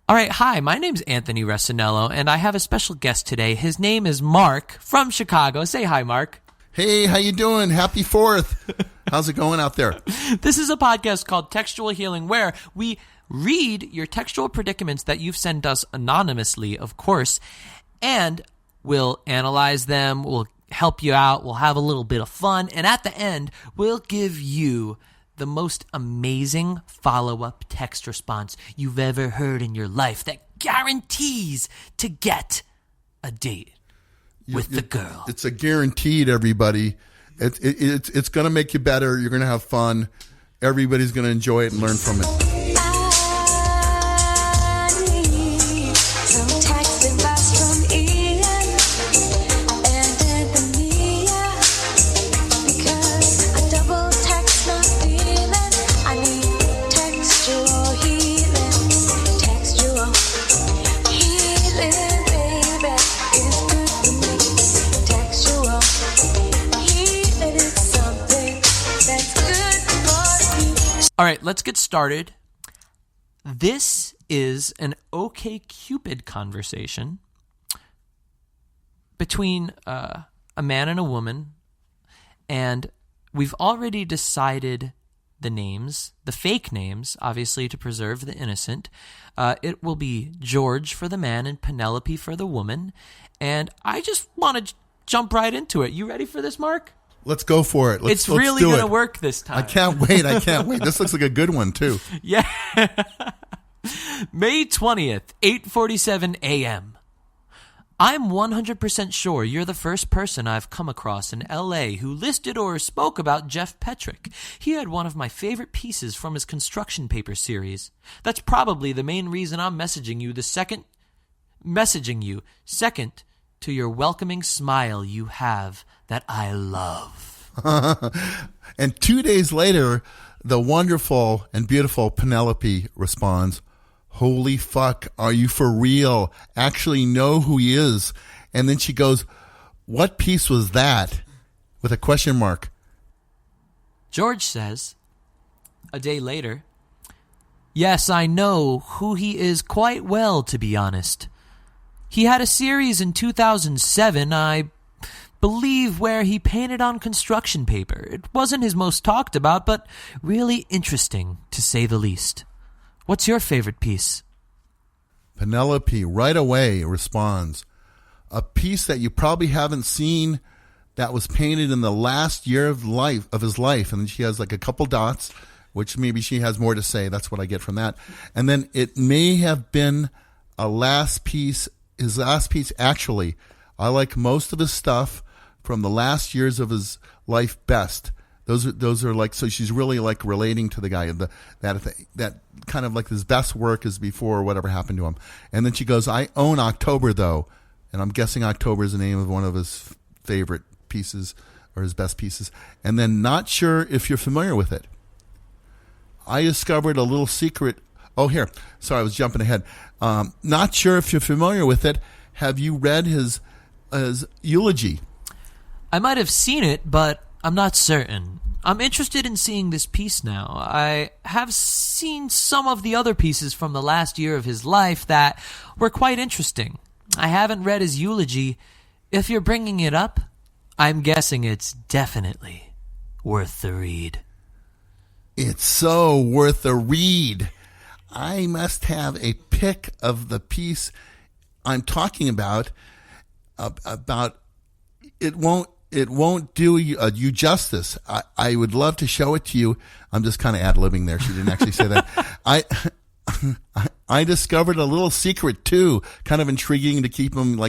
All right, hi, my name's Anthony Resinello, and I have a special guest today. His name is Mark from Chicago. Say hi, Mark. Hey, how you doing? Happy 4th. How's it going out there? This is a podcast called Textual Healing, where we read your textual predicaments that you've sent us anonymously, of course, and we'll analyze them, we'll help you out, we'll have a little bit of fun, and at the end, we'll give you the most amazing follow-up text response you've ever heard in your life that guarantees to get a date with the girl. It's a guaranteed, everybody. It's going to make you better. You're going to have fun. Everybody's going to enjoy it and learn from it. All right, let's get started. This is an OkCupid conversation between a man and a woman, and we've already decided the names, the fake names, obviously to preserve the innocent. It will be George for the man and Penelope for the woman, and I just want to jump right into it. You ready for this, Mark? Let's go for it. Let's really going to work this time. I can't wait. This looks like a good one, too. Yeah. May 20th, 8:47 a.m. I'm 100% sure you're the first person I've come across in L.A. who listed or spoke about Jeff Petrick. He had one of my favorite pieces from his construction paper series. That's probably the main reason I'm messaging you second to your welcoming smile you have that I love. And 2 days later, the wonderful and beautiful Penelope responds, "Holy fuck, are you for real? Actually know who he is." And then she goes, "What piece was that?" with a question mark. George says, a day later, "Yes, I know who he is quite well, to be honest. He had a series in 2007, I believe, where he painted on construction paper. It wasn't his most talked about, but really interesting, to say the least. What's your favorite piece?" Penelope right away responds, "A piece that you probably haven't seen that was painted in the last year of his life." And then she has like a couple dots, which maybe she has more to say. That's what I get from that. And then it may have been his last piece. Actually, I like most of his stuff from the last years of his life best. Those are like, so she's really like relating to the guy, that kind of like his best work is before whatever happened to him. And then she goes, "I own October though," and I'm guessing October is the name of one of his favorite pieces or his best pieces. And then, "Not sure if you're familiar with it. I discovered a little secret." Oh, here. Sorry, I was jumping ahead. "Not sure if you're familiar with it. Have you read his eulogy?" I might have seen it, but I'm not certain. I'm interested in seeing this piece now. I have seen some of the other pieces from the last year of his life that were quite interesting. I haven't read his eulogy. If you're bringing it up, I'm guessing it's definitely worth the read. It's so worth a read. I must have a pic of the piece I'm talking about. It won't do you justice. I would love to show it to you. I'm just kind of ad-libbing there. She didn't actually say that. I discovered a little secret too, kind of intriguing to keep them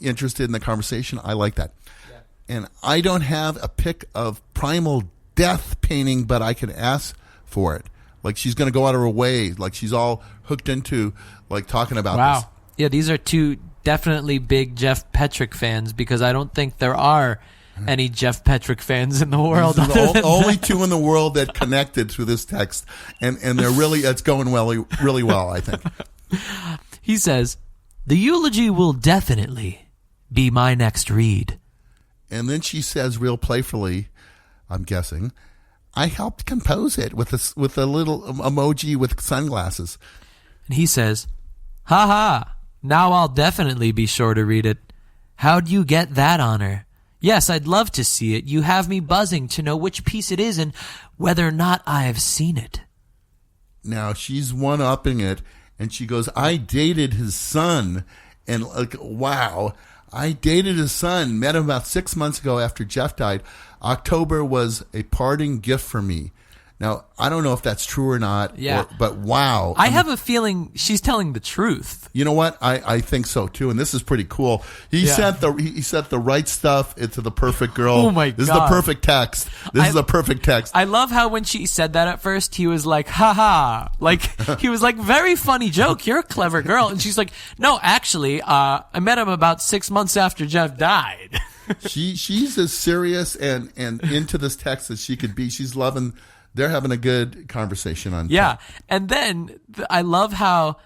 interested in the conversation. I like that. Yeah. And I don't have a pic of primal death painting, but I can ask for it. Like she's going to go out of her way. Like she's all hooked into like talking about this. Wow. Yeah, these are two definitely big Jeff Petrick fans, because I don't think there are any Jeff Petrick fans in the world. These are the only two in the world that connected through this text, and they're it's going really well, I think. He says, "The eulogy will definitely be my next read." And then she says real playfully, I'm guessing, "I helped compose it with a little emoji with sunglasses." And he says, Ha. Now I'll definitely be sure to read it. How'd you get that honor? Yes, I'd love to see it. You have me buzzing to know which piece it is and whether or not I've seen it. Now she's one-upping it, and she goes, I dated his son. And like, wow, I dated his son, met him about 6 months ago after Jeff died. October was a parting gift for me. Now, I don't know if that's true or not, but wow. I have a feeling she's telling the truth. You know what? I think so too, and this is pretty cool. He sent the right stuff into the perfect girl. Oh my God. This is the perfect text. This is the perfect text. I love how when she said that at first, he was like, haha. Like, he was like, very funny joke. You're a clever girl. And she's like, no, actually, I met him about 6 months after Jeff died. She's as serious and into this text as she could be. She's loving. They're having a good conversation on. Yeah. And then I love how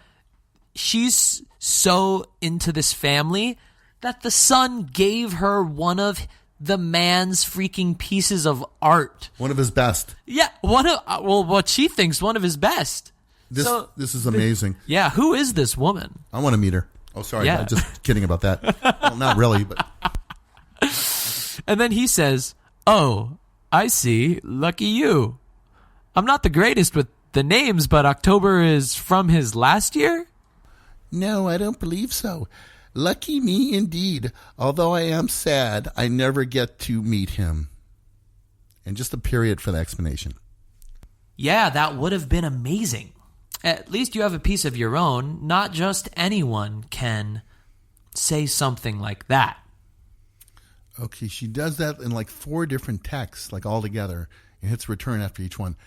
she's so into this family that the son gave her one of the man's freaking pieces of art. One of his best. Yeah. What she thinks one of his best. This is amazing. Yeah. Who is this woman? I want to meet her. Oh, sorry. Yeah. I'm just kidding about that. Well, not really, but. And then he says, oh, I see. Lucky you. I'm not the greatest with the names, but October is from his last year? No, I don't believe so. Lucky me indeed. Although I am sad, I never get to meet him. And just a period for the explanation. Yeah, that would have been amazing. At least you have a piece of your own. Not just anyone can say something like that. Okay, she does that in like 4 different texts, like all together, and hits return after each one.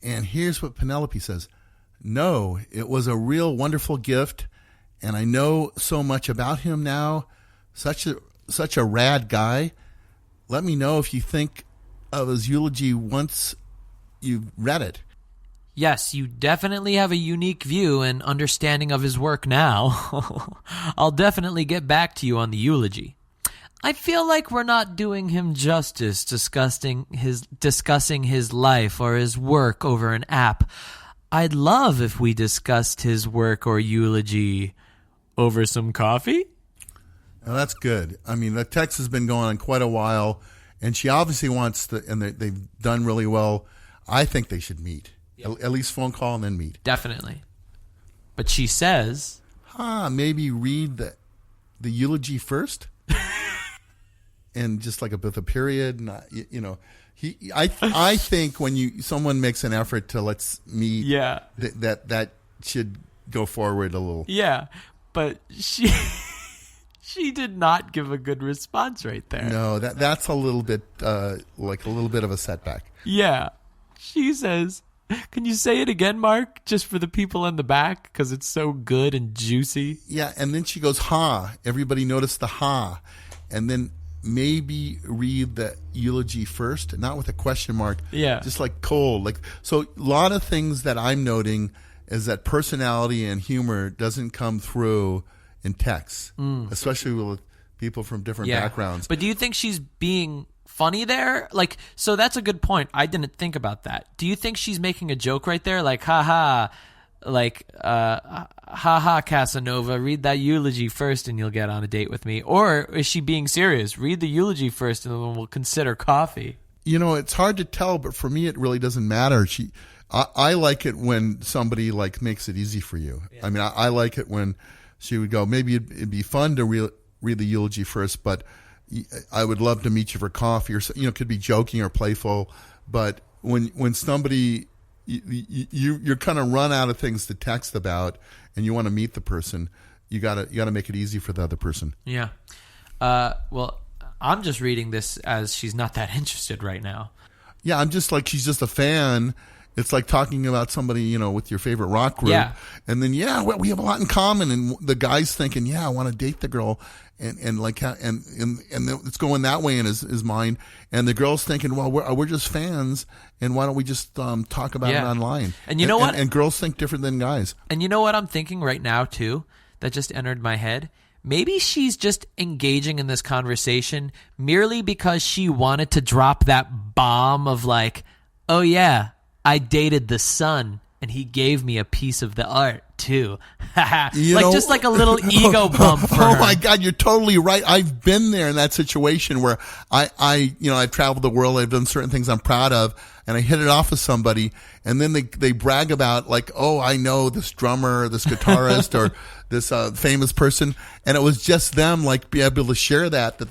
And here's what Penelope says. No, it was a real wonderful gift, and I know so much about him now. Such a rad guy. Let me know if you think of his eulogy once you've read it. Yes, you definitely have a unique view and understanding of his work now. I'll definitely get back to you on the eulogy. I feel like we're not doing him justice discussing his life or his work over an app. I'd love if we discussed his work or eulogy over some coffee. Now that's good. I mean, the text has been going on quite a while, and she obviously wants to, and they've done really well. I think they should meet. Yep. At least phone call and then meet. Definitely. But she says, maybe read the eulogy first? And just like with a period, not, you know, I think when someone makes an effort to let's meet, that should go forward a little. Yeah, but she did not give a good response right there. No, that's a little bit like a little bit of a setback. Yeah, she says, "Can you say it again, Mark, just for the people in the back because it's so good and juicy?" Yeah, and then she goes, "Ha!" Everybody noticed the ha, and then. Maybe read the eulogy first, not with a question mark. Yeah. Just like cold. So a lot of things that I'm noting is that personality and humor doesn't come through in text, especially with people from different backgrounds. But do you think she's being funny there? Like, so that's a good point. I didn't think about that. Do you think she's making a joke right there? Like, haha, like, haha, Casanova, read that eulogy first and you'll get on a date with me? Or is she being serious? Read the eulogy first and then we'll consider coffee. You know, it's hard to tell, but for me, it really doesn't matter. I like it when somebody like makes it easy for you. Yeah. I mean, I like it when she would go, maybe it'd be fun to read the eulogy first, but I would love to meet you for coffee, or, you know, it could be joking or playful. But when somebody, you're kind of run out of things to text about, and you want to meet the person, you gotta make it easy for the other person. Yeah. Well, I'm just reading this as she's not that interested right now. Yeah, I'm just like, she's just a fan. It's like talking about somebody, you know, with your favorite rock group. Yeah. And then, well, we have a lot in common. And the guy's thinking, I want to date the girl. And it's going that way in his mind. And the girl's thinking, well, we're just fans. And why don't we just talk about it online? And you know what? And girls think different than guys. And you know what I'm thinking right now, too, that just entered my head? Maybe she's just engaging in this conversation merely because she wanted to drop that bomb of like, oh, yeah, I dated the son, and he gave me a piece of the art too. Just like a little ego bump for her. My God, you're totally right. I've been there in that situation where I've traveled the world. I've done certain things I'm proud of, and I hit it off with somebody, and then they brag about like, oh, I know this drummer, or this guitarist, or this famous person, and it was just them like be able to share that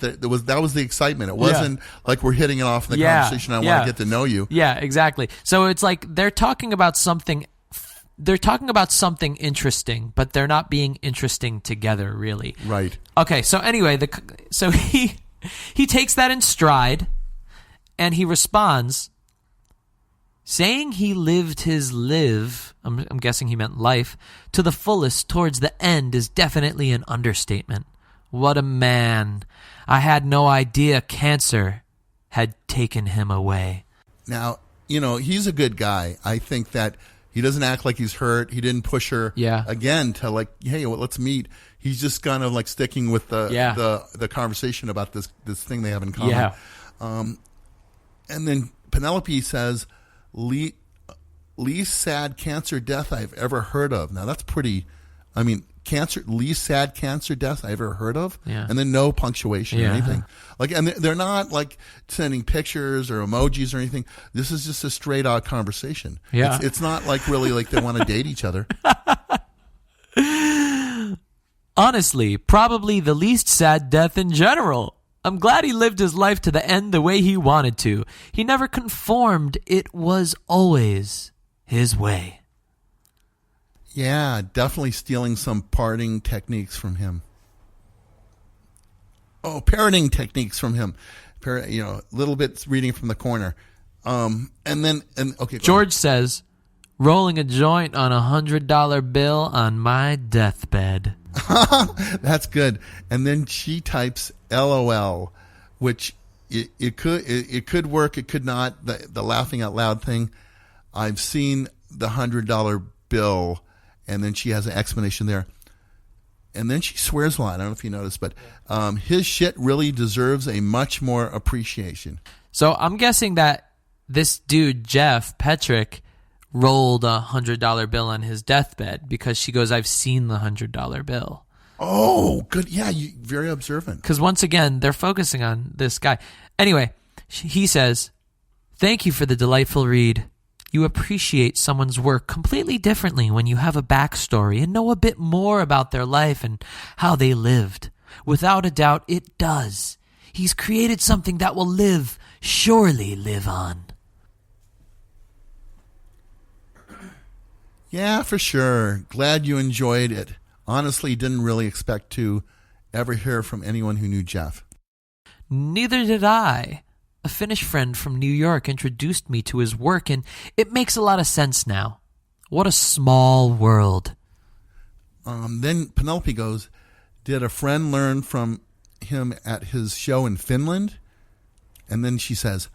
was the excitement. It wasn't like we're hitting it off in the conversation. I want to get to know you. Yeah, exactly. So it's like they're talking about something interesting, but they're not being interesting together, really. Right. Okay, so anyway, so he takes that in stride, and he responds, saying he lived his I'm guessing he meant life, to the fullest towards the end is definitely an understatement. What a man. I had no idea cancer had taken him away. Now, he's a good guy. I think that he doesn't act like he's hurt. He didn't push her again to like, hey, let's meet. He's just kind of like sticking with the conversation about this thing they have in common. Yeah. And then Penelope says, least sad cancer death I've ever heard of. Now that's pretty, least sad cancer death I ever heard of. Yeah. And then no punctuation or anything. Like, and they're not like sending pictures or emojis or anything. This is just a straight out conversation. Yeah. It's not like really like they want to date each other. Honestly, probably the least sad death in general. I'm glad he lived his life to the end the way he wanted to. He never conformed. It was always his way. Yeah, definitely stealing some parting techniques from him. Oh, parroting techniques from him. Little bits reading from the corner. Okay. George says, rolling a joint on $100 bill on my deathbed. That's good. And then she types LOL, which it could work, it could not. The laughing out loud thing. I've seen the $100 bill, and then she has an explanation there. And then she swears a lot. I don't know if you noticed, but his shit really deserves a much more appreciation. So I'm guessing that this dude, Jeff Petrick, rolled a $100 bill on his deathbed because she goes, I've seen the $100 bill. Oh, good. Yeah, you very observant. Because once again, they're focusing on this guy. Anyway, he says, thank you for the delightful read. You appreciate someone's work completely differently when you have a backstory and know a bit more about their life and how they lived. Without a doubt, it does. He's created something that will surely live on. Yeah, for sure. Glad you enjoyed it. Honestly, didn't really expect to ever hear from anyone who knew Jeff. Neither did I. A Finnish friend from New York introduced me to his work, and it makes a lot of sense now. What a small world. Then Penelope goes, did a friend learn from him at his show in Finland? And then she says,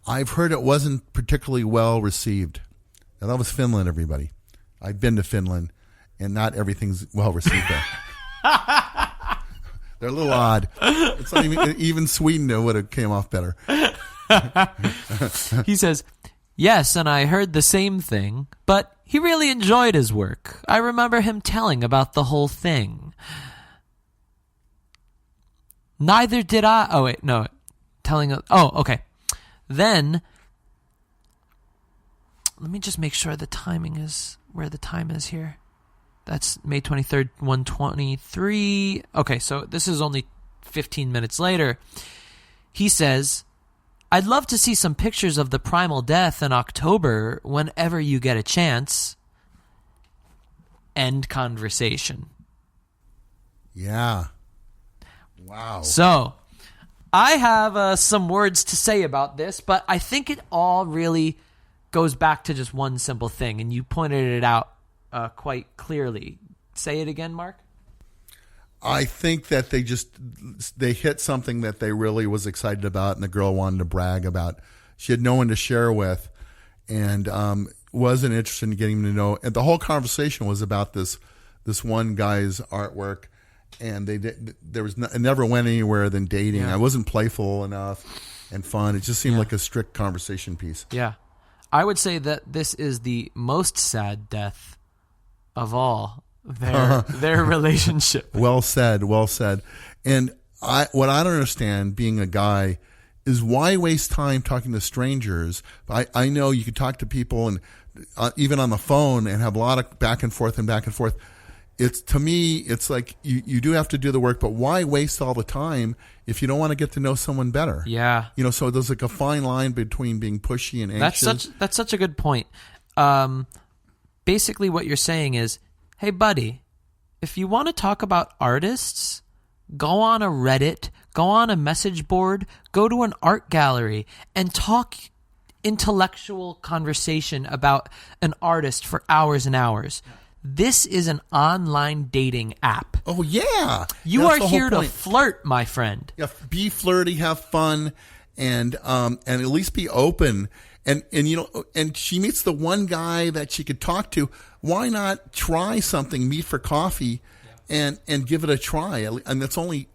I've heard it wasn't particularly well received. Now, that was Finland, everybody. I've been to Finland, and not everything's well received there. They're a little odd. It's not even Sweden would have came off better. He says, yes, and I heard the same thing, but he really enjoyed his work. I remember him telling about the whole thing. Neither did I. Oh, wait, no. Okay. Then, let me just make sure the timing is where the time is here. That's May 23rd, 1:23. Okay, so this is only 15 minutes later. He says, I'd love to see some pictures of the primal death in October whenever you get a chance. End conversation. Yeah. Wow. So, I have some words to say about this, but I think it all really goes back to just one simple thing, and you pointed it out quite clearly. Say it again, Mark. I think that they hit something that they really was excited about, and the girl wanted to brag about. She had no one to share with, and wasn't interested in getting to know. And the whole conversation was about this one guy's artwork, and it never went anywhere than dating. Yeah. I wasn't playful enough and fun. It just seemed like a strict conversation piece. Yeah. I would say that this is the most sad death of all their relationship. Well said. Well said. And what I don't understand, being a guy, is why waste time talking to strangers? I know you could talk to people and even on the phone and have a lot of back and forth. It's, to me, it's like you do have to do the work, but why waste all the time if you don't want to get to know someone better? Yeah. So there's like a fine line between being pushy and anxious. That's such a good point. Basically what you're saying is, hey, buddy, if you want to talk about artists, go on a Reddit, go on a message board, go to an art gallery, and talk intellectual conversation about an artist for hours and hours. This is an online dating app. Oh, yeah. You are here to flirt, my friend. Yeah, be flirty, have fun, and at least be open. And she meets the one guy that she could talk to. Why not try something, meet for coffee, and give it a try? And that's only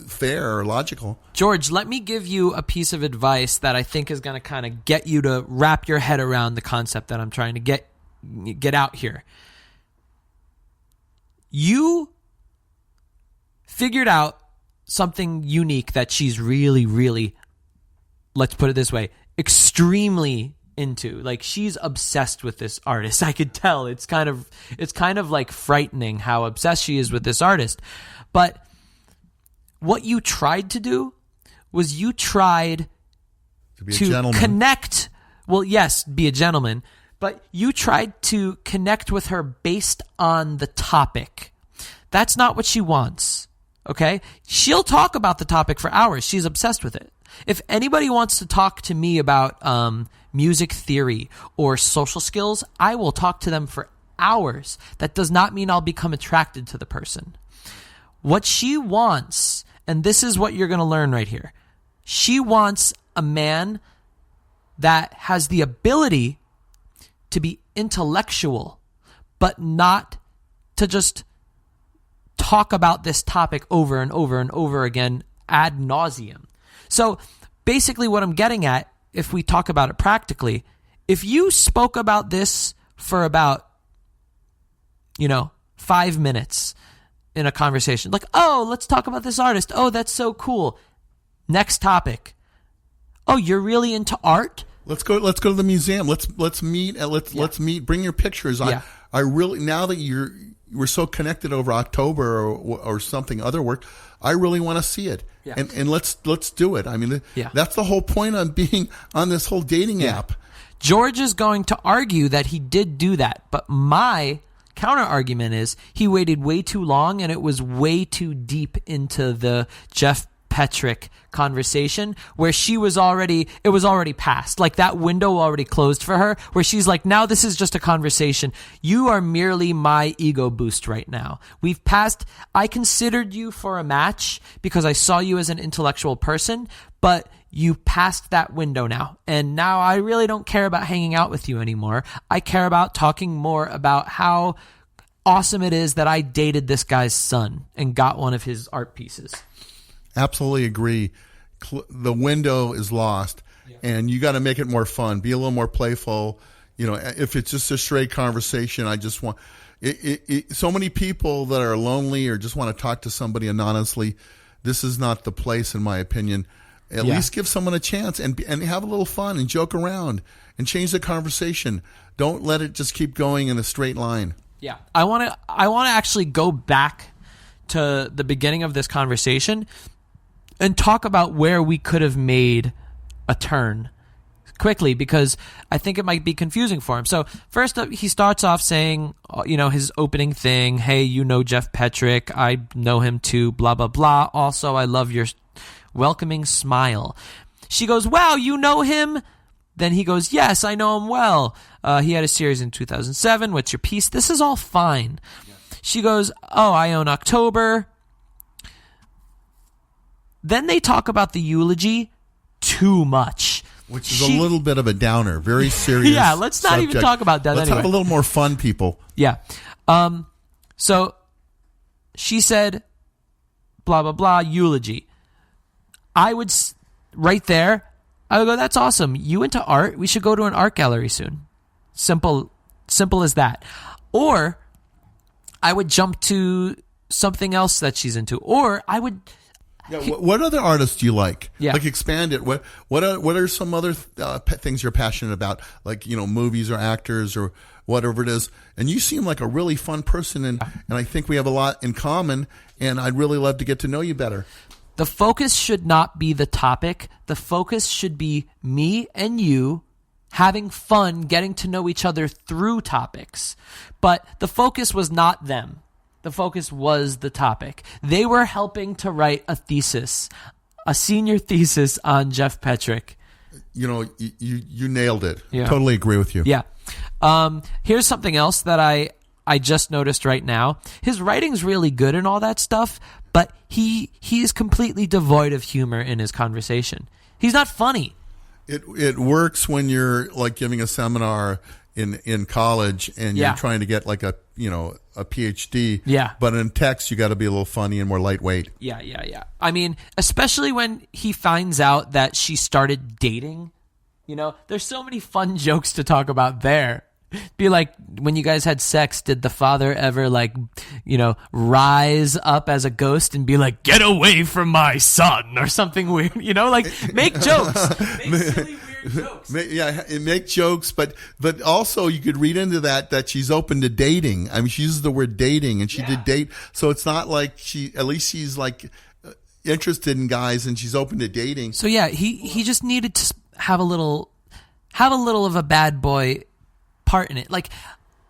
fair or logical. George, let me give you a piece of advice that I think is going to kind of get you to wrap your head around the concept that I'm trying to get out here. You figured out something unique that she's really, really, let's put it this way, extremely into. Like, she's obsessed with this artist. I could tell. It's kind of like frightening how obsessed she is with this artist. But what you tried to do was you tried to connect. Well, yes, be a gentleman, but you tried to connect with her based on the topic. That's not what she wants. Okay? She'll talk about the topic for hours. She's obsessed with it. If anybody wants to talk to me about music theory or social skills, I will talk to them for hours. That does not mean I'll become attracted to the person. What she wants, and this is what you're going to learn right here, she wants a man that has the ability to be intellectual, but not to just talk about this topic over and over and over again ad nauseum. So basically what I'm getting at, if we talk about it practically, if you spoke about this for about, 5 minutes in a conversation, like, oh, let's talk about this artist. Oh, that's so cool. Next topic. Oh, you're really into art? Let's go to the museum. Let's meet. Let's meet. Bring your pictures. Yeah. I really, now that we're so connected over October or something other work, I really want to see it. Yeah. And let's do it. I mean, that's the whole point on being on this whole dating app. George is going to argue that he did do that, but my counter argument is he waited way too long and it was way too deep into the Jeff Petrick conversation where it was already past. Like, that window already closed for her, where she's like, now this is just a conversation. You are merely my ego boost right now. We've passed, I considered you for a match because I saw you as an intellectual person, but you passed that window now. And now I really don't care about hanging out with you anymore. I care about talking more about how awesome it is that I dated this guy's son and got one of his art pieces. Absolutely agree. The window is lost, and you got to make it more fun. Be a little more playful. If it's just a straight conversation, I just want so many people that are lonely or just want to talk to somebody anonymously. This is not the place, in my opinion. At least give someone a chance and have a little fun and joke around and change the conversation. Don't let it just keep going in a straight line. Yeah, I want to actually go back to the beginning of this conversation and talk about where we could have made a turn quickly, because I think it might be confusing for him. So first up, he starts off saying, his opening thing, hey, Jeff Petrick, I know him too, blah, blah, blah. Also, I love your welcoming smile. She goes, wow, you know him? Then he goes, yes, I know him well. He had a series in 2007. What's your piece? This is all fine. Yeah. She goes, oh, I own October. Then they talk about the eulogy too much. Which is a little bit of a downer. Very serious. Yeah, let's not even talk about that Let's have a little more fun, people. Yeah. So she said, blah, blah, blah, eulogy. I would, right there, I would go, that's awesome. You into art? We should go to an art gallery soon. Simple as that. Or I would jump to something else that she's into. Or I would... Yeah, what other artists do you like? Yeah. Like, expand it. What are some other things you're passionate about? Like, movies or actors or whatever it is. And you seem like a really fun person, and I think we have a lot in common, and I'd really love to get to know you better. The focus should not be the topic. The focus should be me and you having fun, getting to know each other through topics. But the focus was not them. The focus was the topic. They were helping to write a thesis, a senior thesis on Jeff Petrick. You nailed it. Yeah. Totally agree with you. Yeah. Here's something else that I just noticed right now. His writing's really good and all that stuff, but he is completely devoid of humor in his conversation. He's not funny. It works when you're like giving a seminar in college and you're trying to get like a PhD. Yeah. But in text, you got to be a little funny and more lightweight. Yeah. I mean, especially when he finds out that she started dating. There's so many fun jokes to talk about there. Be like, when you guys had sex, did the father ever rise up as a ghost and be like, get away from my son or something weird? Make jokes. Make silly weird jokes. Make jokes, but also you could read into that she's open to dating. I mean, she uses the word dating, and she did date, so it's not like she's like interested in guys and she's open to dating. So yeah, he just needed to have a little of a bad boy part in it. Like,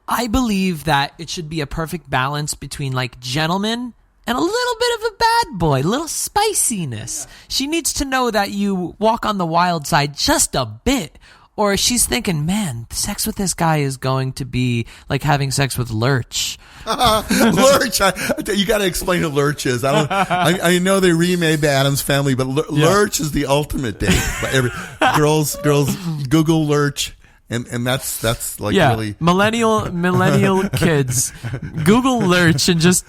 I believe that it should be a perfect balance between like gentleman and a little bit of a bad boy, little spiciness. Yeah. She needs to know that you walk on the wild side just a bit, or she's thinking, man, sex with this guy is going to be like having sex with Lurch. Lurch, you got to explain who Lurch is. I know they remade the Addams Family, but Lurch is the ultimate date. Girls, Google Lurch. And that's like really millennial kids. Google Lurch and just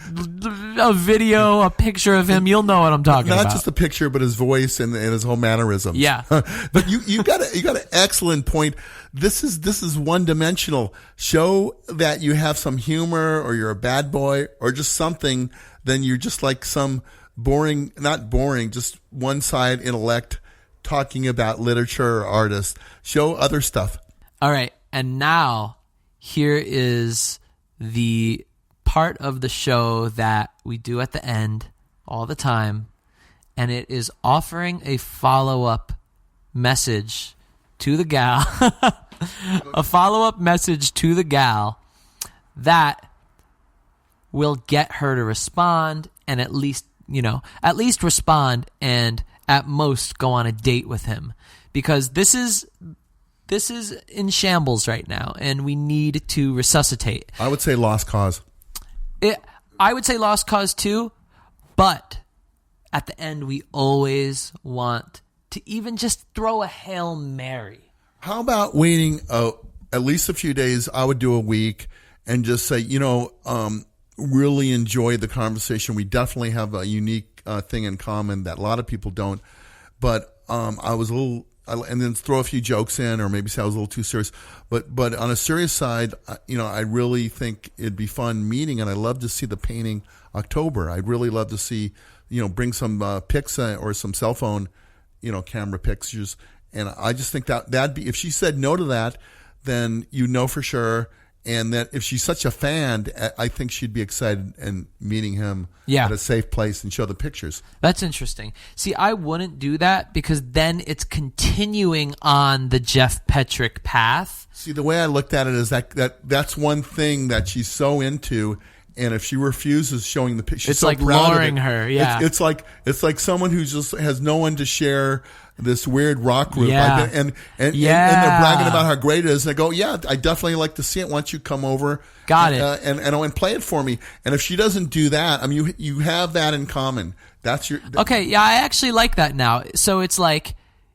a picture of him. You'll know what I'm talking about. Not just a picture, but his voice and his whole mannerisms. Yeah. But you got an excellent point. This is one dimensional. Show that you have some humor, or you're a bad boy, or just something. Then you're just like some not boring, just one side intellect talking about literature or artists. Show other stuff. All right, and now here is the part of the show that we do at the end all the time, and it is offering a follow-up message to the gal, a follow-up message to the gal that will get her to respond, and at least respond, and at most go on a date with him, because this is in shambles right now, and we need to resuscitate. I would say lost cause. I would say lost cause too, but at the end, we always want to even just throw a Hail Mary. How about waiting at least a few days? I would do a week and just say, really enjoy the conversation. We definitely have a unique thing in common that a lot of people don't. But I was a little... and then throw a few jokes in, or maybe say I was a little too serious. But on a serious side, I really think it'd be fun meeting, and I'd love to see the painting October. I'd really love to see, bring some pics or some cell phone, camera pictures. And I just think that'd be, if she said no to that, then for sure. And that if she's such a fan, I think she'd be excited in meeting him at a safe place and show the pictures. That's interesting. See, I wouldn't do that, because then it's continuing on the Jeff Petrick path. See, the way I looked at it is that's one thing that she's so into, and if she refuses showing the picture, it's so like luring her. Yeah, it's like someone who just has no one to share this weird rock group. Yeah. And they're bragging about how great it is. And I go, yeah, I definitely like to see it. Why don't you come over? Got it. And play it for me. And if she doesn't do that, I mean, you have that in common. That's your... Okay, yeah, I actually like that now. So it's like,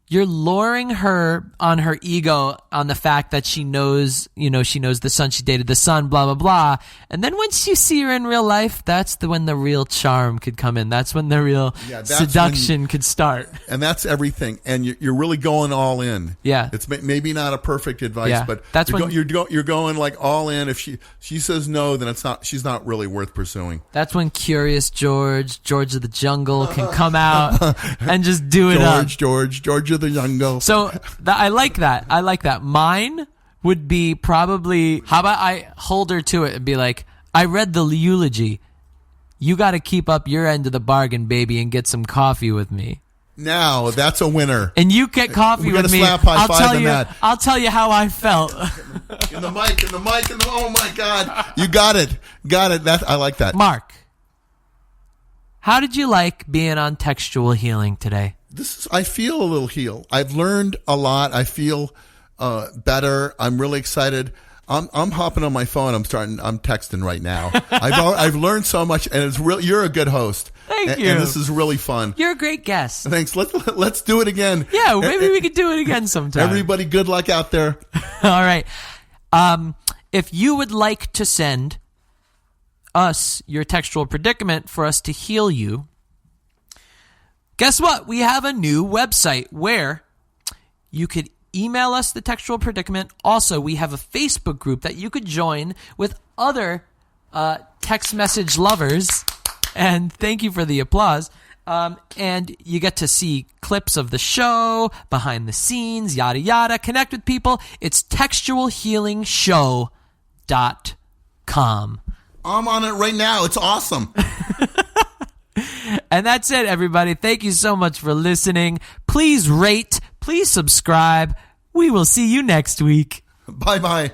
you're luring her on her ego, on the fact that she knows the son, she dated the son, blah, blah, blah. And then once you see her in real life, that's when the real charm could come in. That's when the real seduction could start. And that's everything. And you're really going all in. Yeah. It's maybe not a perfect advice, but that's you're going like all in. If she says no, then she's not really worth pursuing. That's when Curious George of the Jungle can come out and just do it up. George of the Jungle. So I like that. I like that. Mine would be probably, how about I hold her to it and be like, I read the eulogy. You got to keep up your end of the bargain, baby, and get some coffee with me. Now, that's a winner. And you get coffee with me. Slap high five in that. I'll tell you how I felt. In the mic, oh my God. You got it. I like that. Mark, how did you like being on Textual Healing today? I feel a little healed. I've learned a lot. I feel better. I'm really excited. I'm hopping on my phone. I'm texting right now. I've learned so much, and it's real. You're a good host. Thank you. And this is really fun. You're a great guest. Thanks. Let's do it again. Yeah, maybe we could do it again sometime. Everybody, good luck out there. All right. If you would like to send us your textual predicament for us to heal you, guess what? We have a new website where you could email us the textual predicament. Also, we have a Facebook group that you could join with other text message lovers. And thank you for the applause. And you get to see clips of the show, behind the scenes, yada, yada. Connect with people. It's textualhealingshow.com. I'm on it right now. It's awesome. And that's it, everybody. Thank you so much for listening. Please rate. Please subscribe. We will see you next week. Bye-bye.